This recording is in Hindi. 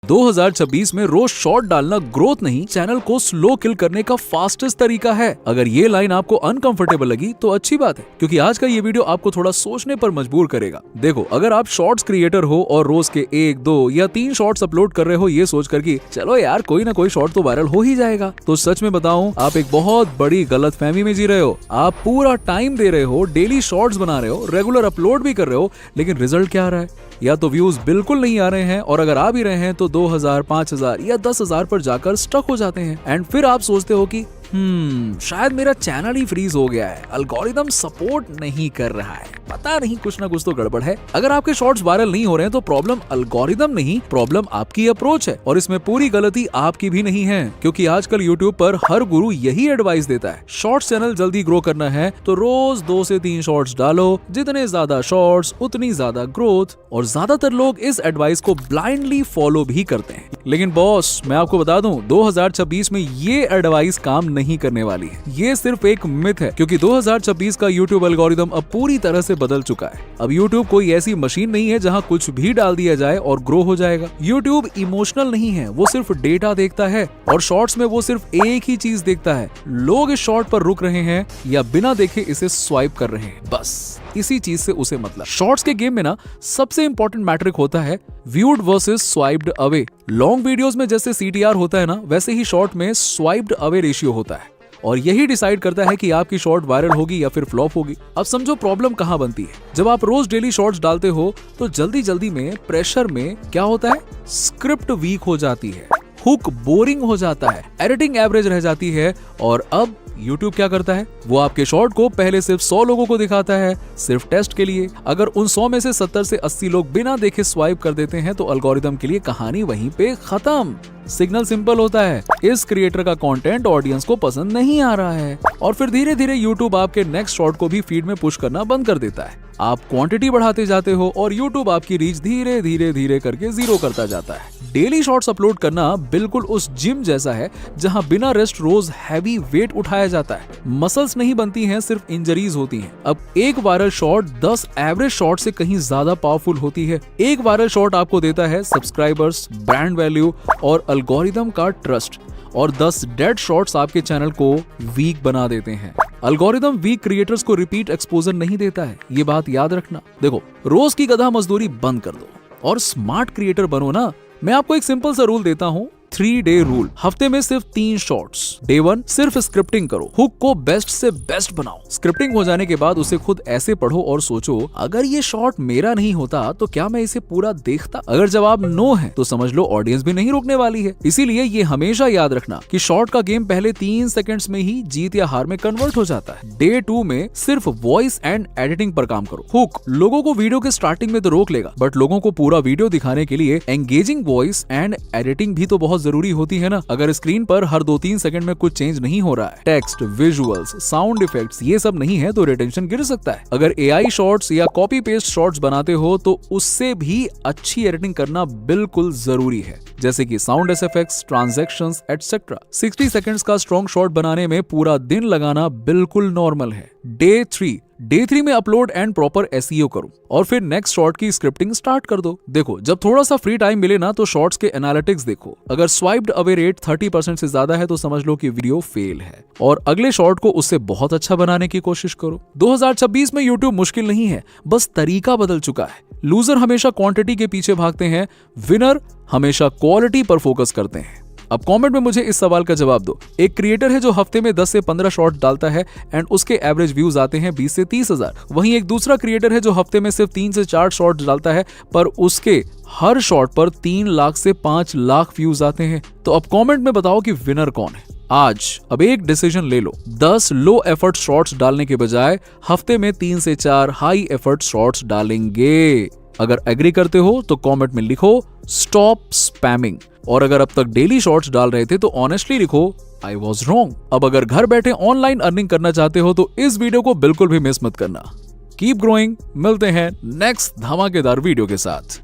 2026 में रोज शॉर्ट डालना ग्रोथ नहीं, चैनल को स्लो किल करने का फास्टेस्ट तरीका है। अगर ये लाइन आपको अनकंफर्टेबल लगी तो अच्छी बात है, क्योंकि आज का ये वीडियो आपको थोड़ा सोचने पर मजबूर करेगा। देखो, अगर आप शॉर्ट्स क्रिएटर हो और रोज के 1, 2 या 3 शॉर्ट्स अपलोड कर रहे हो ये सोचकर कि चलो यार कोई ना कोई शॉर्ट तो वायरल हो ही जाएगा, तो सच में बताऊं आप एक बहुत बड़ी गलतफहमी में जी रहे हो। आप पूरा टाइम दे रहे हो, डेली शॉर्ट्स बना रहे हो, रेगुलर अपलोड भी कर रहे हो, लेकिन रिजल्ट क्या आ रहा है? या तो व्यूज बिल्कुल नहीं आ रहे हैं, और अगर आ भी रहे हैं तो 2000, 5000 या 10,000 पर जाकर स्टक हो जाते हैं। एंड फिर आप सोचते हो कि शायद मेरा चैनल ही फ्रीज हो गया है, एल्गोरिदम सपोर्ट नहीं कर रहा है, पता नहीं कुछ ना कुछ तो गड़बड़ है। अगर आपके शॉर्ट्स वायरल नहीं हो रहे हैं तो प्रॉब्लम एल्गोरिदम नहीं, प्रॉब्लम आपकी अप्रोच है, और इसमें पूरी गलती आपकी भी नहीं है, क्योंकि आजकल यूट्यूब पर हर गुरु यही एडवाइस देता है। शॉर्ट्स चैनल जल्दी ग्रो करना है तो रोज 2 से 3 शॉर्ट्स डालो, जितने ज्यादा शॉर्ट्स उतनी ज्यादा ग्रोथ, और ज्यादातर लोग इस एडवाइस को ब्लाइंडली फॉलो भी करते हैं। लेकिन बॉस, मैं आपको बता दूं, 2026 में ये एडवाइस काम नहीं करने वाली है। ये सिर्फ एक मिथ है, क्योंकि 2026 का यूट्यूब एल्गोरिदम अब पूरी तरह से बदल चुका है। अब यूट्यूब कोई ऐसी मशीन नहीं है जहां कुछ भी डाल दिया जाए और ग्रो हो जाएगा। यूट्यूब इमोशनल नहीं है, वो सिर्फ डेटा देखता है, और शॉर्ट्स में वो सिर्फ एक ही चीज देखता है, लोग इस शॉर्ट पर रुक रहे हैं या बिना देखे इसे स्वाइप कर रहे हैं, बस इसी चीज से उसे मतलब। शॉर्ट्स के गेम में ना सबसे इंपॉर्टेंट मैट्रिक होता है viewed versus swiped away. Long videos में जैसे CTR होता है ना, वैसे ही शॉर्ट में स्वाइप्ड अवे रेशियो होता है, और यही डिसाइड करता है कि आपकी शॉर्ट वायरल होगी या फिर फ्लॉप होगी। अब समझो प्रॉब्लम कहां बनती है। जब आप रोज डेली शॉर्ट्स डालते हो तो जल्दी जल्दी में, प्रेशर में क्या होता है, स्क्रिप्ट वीक हो जाती है, हुक बोरिंग हो जाता है, एडिटिंग एवरेज रह जाती है, और अब YouTube क्या करता है, वो आपके शॉर्ट को पहले सिर्फ 100 लोगों को दिखाता है, सिर्फ टेस्ट के लिए। अगर उन 100 में से 70 से 80 लोग बिना देखे स्वाइप कर देते हैं तो एल्गोरिदम के लिए कहानी वहीं पे खत्म। सिग्नल सिंपल होता है, इस क्रिएटर का कंटेंट ऑडियंस को पसंद नहीं आ रहा है, और फिर धीरे धीरे YouTube आपके नेक्स्ट शॉर्ट को भी फीड में पुश करना बंद कर देता है। आप क्वांटिटी बढ़ाते जाते हो और YouTube आपकी रीच धीरे धीरे धीरे करके 0 करता जाता है। डेली शॉर्ट्स अपलोड करना बिल्कुल उस जिम जैसा है जहां बिना रेस्ट रोज हैवी वेट उठाया जाता है। मसल्स नहीं बनती हैं, सिर्फ इंजरीज होती हैं। अब एक वायरल शॉट 10 एवरेज शॉट से कहीं ज्यादा पावरफुल होती है। एक वायरल शॉट आपको देता है सब्सक्राइबर्स, ब्रांड वैल्यू और एल्गोरिदम का ट्रस्ट, और 10 डेड शॉट्स आपके चैनल को वीक बना देते हैं। एल्गोरिदम वीक क्रिएटर्स को रिपीट एक्सपोजर नहीं देता है, ये बात याद रखना। देखो, रोज की गधा मजदूरी बंद कर दो और स्मार्ट क्रिएटर बनो ना। मैं आपको एक सिंपल सा रूल देता हूँ, 3 डे रूल। हफ्ते में सिर्फ 3 शॉर्ट्स। डे 1 सिर्फ स्क्रिप्टिंग करो, हुक को बेस्ट से बेस्ट बनाओ। स्क्रिप्टिंग हो जाने के बाद उसे खुद ऐसे पढ़ो और सोचो, अगर ये शॉर्ट मेरा नहीं होता तो क्या मैं इसे पूरा देखता? अगर जवाब नो है तो समझ लो ऑडियंस भी नहीं रुकने वाली है। इसीलिए ये हमेशा याद रखना कि शॉर्ट का गेम पहले 3 सेकंड्स में ही जीत या हार में कन्वर्ट हो जाता है। डे 2 में सिर्फ वॉइस एंड एडिटिंग पर काम करो। हुक लोगों को वीडियो के स्टार्टिंग में तो रोक लेगा, बट लोगों को पूरा वीडियो दिखाने के लिए एंगेजिंग वॉइस एंड एडिटिंग भी तो बहुत जरूरी होती है ना। अगर स्क्रीन पर हर 2-3 सेकंड में कुछ चेंज नहीं हो रहा है, टेक्स्ट, विजुअल्स, साउंड इफेक्ट्स ये सब नहीं है, तो रिटेंशन गिर सकता है। अगर AI शॉर्ट्स या कॉपी पेस्ट शॉर्ट्स बनाते हो तो उससे भी अच्छी एडिटिंग करना बिल्कुल जरूरी है, जैसे कि sound effects, transactions etcetera. 60 seconds का स्ट्रॉन्ग शॉट बनाने में पूरा दिन लगाना बिल्कुल नॉर्मल है। डे 3 में अपलोड एंड प्रॉपर SEO करो, और फिर नेक्स्ट शॉर्ट की स्क्रिप्टिंग स्टार्ट कर दो। देखो, जब थोड़ा सा फ्री टाइम मिले ना तो शॉर्ट्स के एनालिटिक्स देखो। अगर स्वाइप्ड अवे रेट 30% से ज्यादा है तो समझ लो कि वीडियो फेल है, और अगले शॉर्ट को उससे बहुत अच्छा बनाने की कोशिश करो। 2026 में यूट्यूब मुश्किल नहीं है, बस तरीका बदल चुका है। लूजर हमेशा क्वांटिटी के पीछे भागते हैं, विनर हमेशा क्वालिटी पर फोकस करते हैं। अब कमेंट में मुझे इस सवाल का जवाब दो। एक क्रिएटर है जो हफ्ते में 10 से 15 शॉर्ट डालता है एंड उसके एवरेज व्यूज आते हैं 20 से 30 हजार। वहीं एक दूसरा क्रिएटर है जो हफ्ते में सिर्फ 3 से 4 शॉर्ट डालता है, पर उसके हर शॉर्ट पर 3 लाख से 5 लाख व्यूज आते हैं। तो अब कमेंट में बताओ कि विनर कौन है आज। अब एक डिसीजन ले लो, 10 लो एफर्ट शॉर्ट्स डालने के बजाय हफ्ते में 3 से 4 हाई एफर्ट शॉर्ट्स डालेंगे। अगर एग्री करते हो तो कमेंट में लिखो स्टॉप स्पैमिंग, और अगर अब तक डेली शॉर्ट्स डाल रहे थे तो ऑनेस्टली लिखो आई वॉज रॉन्ग। अब अगर घर बैठे ऑनलाइन अर्निंग करना चाहते हो तो इस वीडियो को बिल्कुल भी मिस मत करना। कीप ग्रोइंग, मिलते हैं नेक्स्ट धमाकेदार वीडियो के साथ।